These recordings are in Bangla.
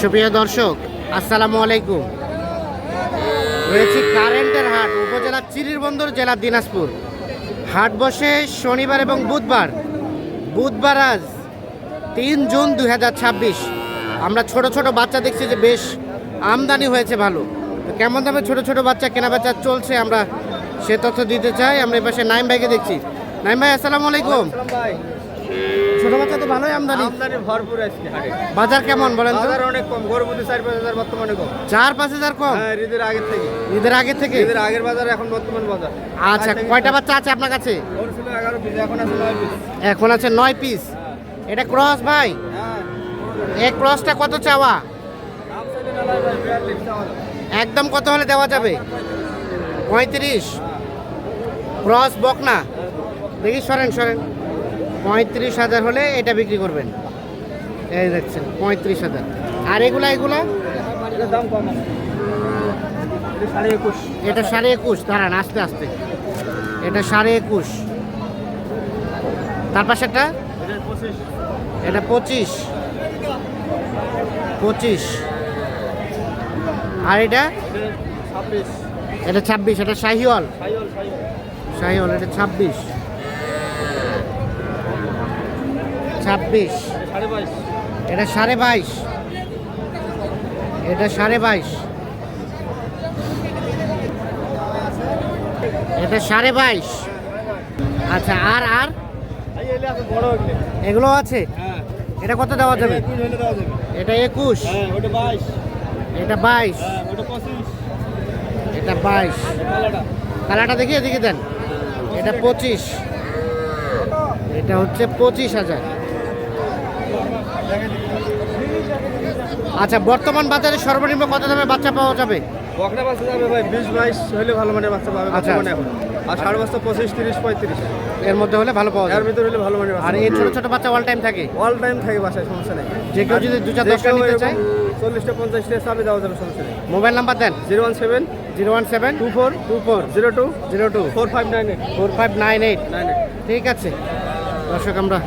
সুপ্রিয় দর্শক, আসসালামু আলাইকুম। রয়েছি কারেন্টের হাট, উপজেলা চিরিরবন্দর, জেলা দিনাজপুর। হাট বসে শনিবার এবং বুধবার। বুধবার আজ 3 জুন 2026। আমরা ছোট ছোট বাচ্চা দেখছি যে বেশ আমদানি হয়েছে ভালো। তো কেমন দামে ছোট ছোট বাচ্চা কেনা বেচা চলছে আমরা সে তথ্য দিতে চাই। আমরা এই পাশে নাইম ভাইকে দেখছি। নাইম ভাই, আসসালামু আলাইকুম। ছোট বাচ্চা তো ভালোই আমদানি ভরপুর আজকে হাটে। বাজার কেমন বলেন তো? বাজার অনেক কম, গরুপতি 4-5 হাজার বর্তমানে কম। 4-5 হাজার কম? হ্যাঁ, ঈদের আগে থেকে। ঈদের আগে থেকে? ঈদের আগের বাজার এখন বর্তমান বাজার। আচ্ছা, কয়টা বাচ্চা আছে আপনার কাছে? ওর ছিল 11 পিস, এখন আছে 9 পিস। এখন আছে 9 পিস। এটা ক্রস ভাই? হ্যাঁ। এই ক্রসটা কত চাওয়া? দাম চাইলে না ভাই, 42 টাকা দাম। একদম কত হলে দেওয়া যাবে? 35? ক্রস বকনা? দেখি, সরেন সরেন। 35,000 হলে এটা বিক্রি করবেন। এই দেখছেন 35,000। আর এগুলা এগুলা? এটার দাম কম আছে। এটা 21.5। এটা 21.5। দাঁড়ান, আস্তে আস্তে। এটা 21.5। তার পাশেরটা? এটা 25। এটা 25। 25। আর এটা? এটা 26। এটা 26। এটা শাহিওয়াল? সাইওয়াল। শাহিওয়াল। এটা 26। 26। এটা 22.5। এটা 22.5। এটা 22.5। এটা 22.5। আচ্ছা, আর আর এই এলে আছে বড় এগুলো। এগুলো আছে? হ্যাঁ। এটা কত দেওয়া যাবে? 21 হলে দেওয়া যাবে। এটা 21। হ্যাঁ, ওটা 22। এটা 22। হ্যাঁ, ওটা 25। এটা 22। কালাটা। কালারটা দেখি, এদিকে দেন। এটা 25। এটা হচ্ছে 25,000। আচ্ছা, বর্তমান বাজারে সর্বনিম্ন কত দামে বাচ্চা পাওয়া যাবে? বকনা বাচ্চা যাবে ভাই 20-22 হলে ভালো মানের বাচ্চা পাবে আচ্ছা। বর্তমানে এখন। আর ষাঁড় বাচ্চা 25-30-35 এর মধ্যে হলে ভালো পাওয়া এর যাবে। ভিতরে হলে ভালো মানের বাচ্চা। আর এই ছোট ছোট বাচ্চা অল টাইম থাকে? অল টাইম থাকে বাসায়, সমস্যা নেই। যে কেউ যদি 2-4-10টা নিতে চায়? 40-50 চাপে দেওয়া যাবে, সমস্যা নেই। মোবাইল নাম্বার দেন। 017 017 24 24 02 02 4598 4598। 98। ঠিক আছে দর্শক, আমরা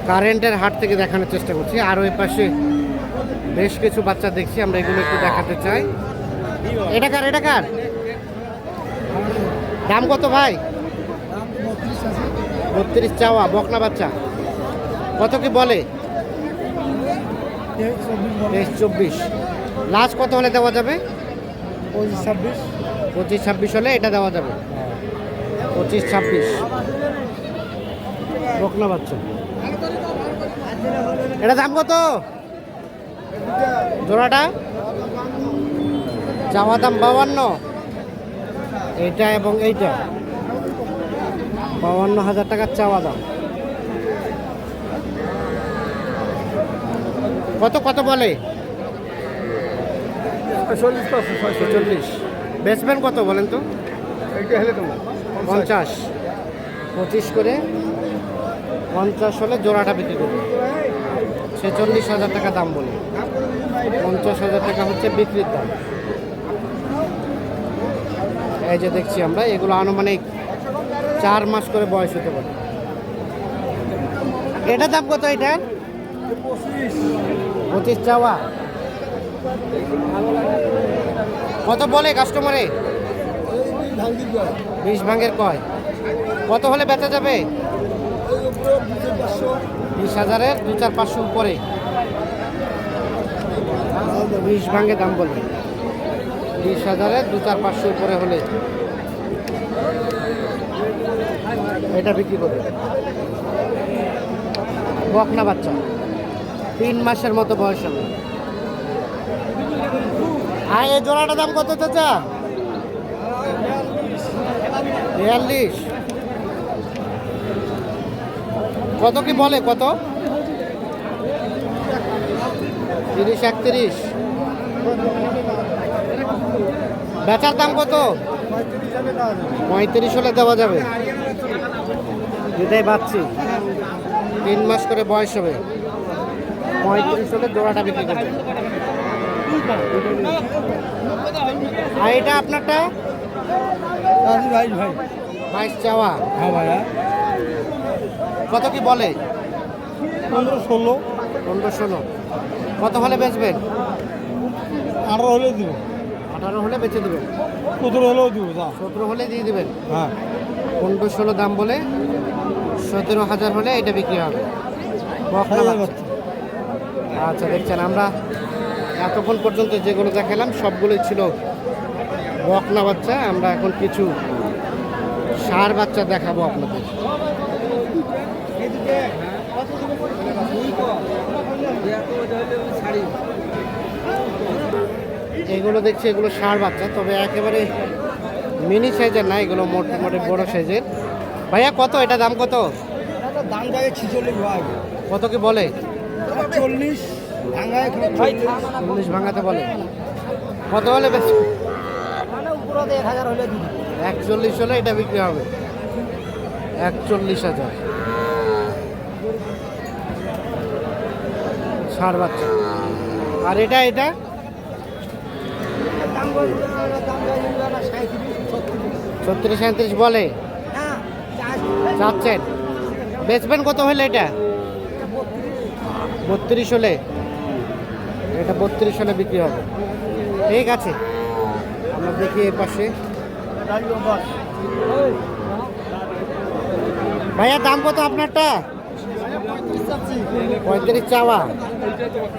কারেন্টের হাট থেকে দেখানোর চেষ্টা করছি। আর ওই পাশে বেশ কিছু বাচ্চা দেখছি, আমরা এগুলো একটু দেখাতে চাই। এটা কার? এটা কার? দাম কত ভাই? 32 চাওয়া। বকনা বাচ্চা কত কি বলে? 23-24। লাস্ট কত হলে দেওয়া যাবে? 25-26 হলে এটা দেওয়া যাবে। 25-26 বকনা বাচ্চা। এটা দাম কত জোড়াটা? চাওয়া দাম 52। এইটা এবং এইটা 52,000 টাকার চাওয়া দাম। কত কত বলে? 46। বেচবেন কত বলেন তো? এইটা হলে তোমার 50। 25 করে 50 হলে জোড়াটা বিক্রি করবে। 46,000 টাকা দাম বলে। 50,000 টাকা হচ্ছে বিক্রির দাম। এই যে দেখছি আমরা, এগুলো আনুমানিক 4 মাস করে বয়স হতে পারে। এটা দাম কত? এটা 25 চাওয়া। কত বলে কাস্টমারে? 20 ভাঙের কয়। কত হলে বেচা যাবে? 20,000-এর 2-4-500 উপরে। 20 ভাঙে দাম বলে। 20,000-এর 2-4-500 উপরে হলে এটা বিক্রি করবে। বকনা বাচ্চা 3 মাসের মতো বয়স হবে। আর এই জোড়াটার দাম কত চাচা? 42। কত কি বলে? কত? 30-31। বেচার দাম কত? 35 হলে দেওয়া যাবে। এটাই পাচ্ছি। 3 মাস করে বয়স হবে। 35 হলে জোড়াটা বিক্রি করবে। আর এটা আপনারটা? 22 ভাই। 22 চাওয়া। হ্যাঁ ভাইয়া। কত কি বলে? 15-16, 15-16। কত হলে বেচবেন? 18 হলে দিব, 18 হলে বেচে দেবেন, 17 হলেও দিব। 17 হলে দিয়ে দেবেন। হ্যাঁ, 15-16 দাম বলে 17,000 হলে এটা বিক্রি হবে। বকনা বাচ্চা। আচ্ছা, দেখছেন আমরা এতক্ষণ পর্যন্ত যেগুলো দেখালাম সবগুলোই ছিল বকনা বাচ্চা। আমরা এখন কিছু ষাঁড় বাচ্চা দেখাবো আপনাদের। এগুলো দেখছি এগুলো ষাঁড় বাচ্চা, তবে একেবারে মিনি সাইজের না, এগুলো মোটামুটি বড় সাইজের। ভাইয়া কত এটা দাম কত? দাম যায় 46 ভাই, কত কি বলে? 40 ভাঙায় 40 ভাঙাতে বলে। কত হলে বেশ? মানে উপরে 1000 হলে দিব। 41 হলে এটা বিক্রি হবে। 41,000 ষাঁড় বাচ্চা। আর এটা এটা দাম যায় 37, 36-37 বলে। হ্যাঁ, চাচ্ছেন বেচবেন কত হলে এটা? 32 হলে। এটা 32 হলে বিক্রি হবে। ঠিক আছে, আমরা দেখি এ পাশে। ভাইয়া দাম কত আপনারটা? 35 চাওয়া।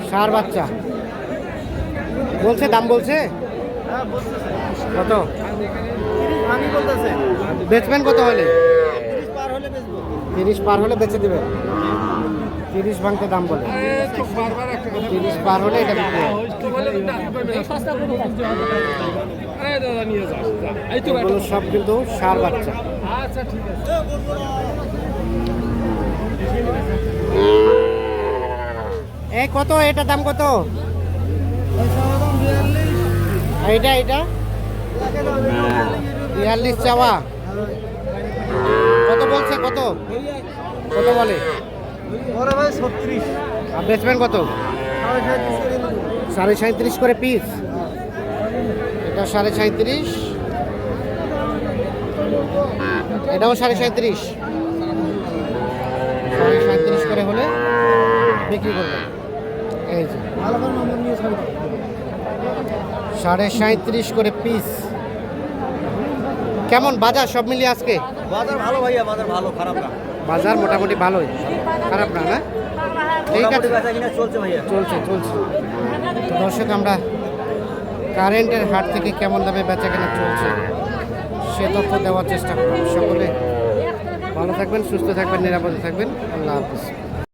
ষাঁড় বাচ্চা বলছে, দাম বলছে কত? আমি বলতেছে বেচবেন কত হলে? 30 পার হলে বেচবো। 30 পার হলে বেচে দেবেন। 30 ভাঙতে দাম বলে। 30 পার হলে এটা বিক্রি হবে। এগুলো সব কিন্তু ষাঁড় বাচ্চা। এই কত এটা দাম কত? এইটা এটা 42 চাওয়া। কত বলছে? কত কত বলে? ওরে ভাই 36, আর বেচবেন কত? 37.5 করে পিস। এটা 37.5, এটাও 37.5। 37.5 করে হলে বিক্রি করবেন। এই যে ভালো করে নম্বর নিয়ে ছাড়ো। 37.5 করে পিস। কেমন বাজার সব মিলিয়ে আজকে? বাজার ভালো ভাইয়া, বাজার ভালো, খারাপ না। বাজার মোটামুটি ভালোই, খারাপ না, না? ঠিক আছে, বেচা কিনা চলছে ভাইয়া। চলছে চলছে। তো দর্শক, আমরা কারেন্টের হাট থেকে কেমন দামে বেচা কেনা চলছে সে তথ্য দেওয়ার চেষ্টা করব। সকলে ভালো থাকবেন, সুস্থ থাকবেন, নিরাপদে থাকবেন। আল্লাহ হাফিজ।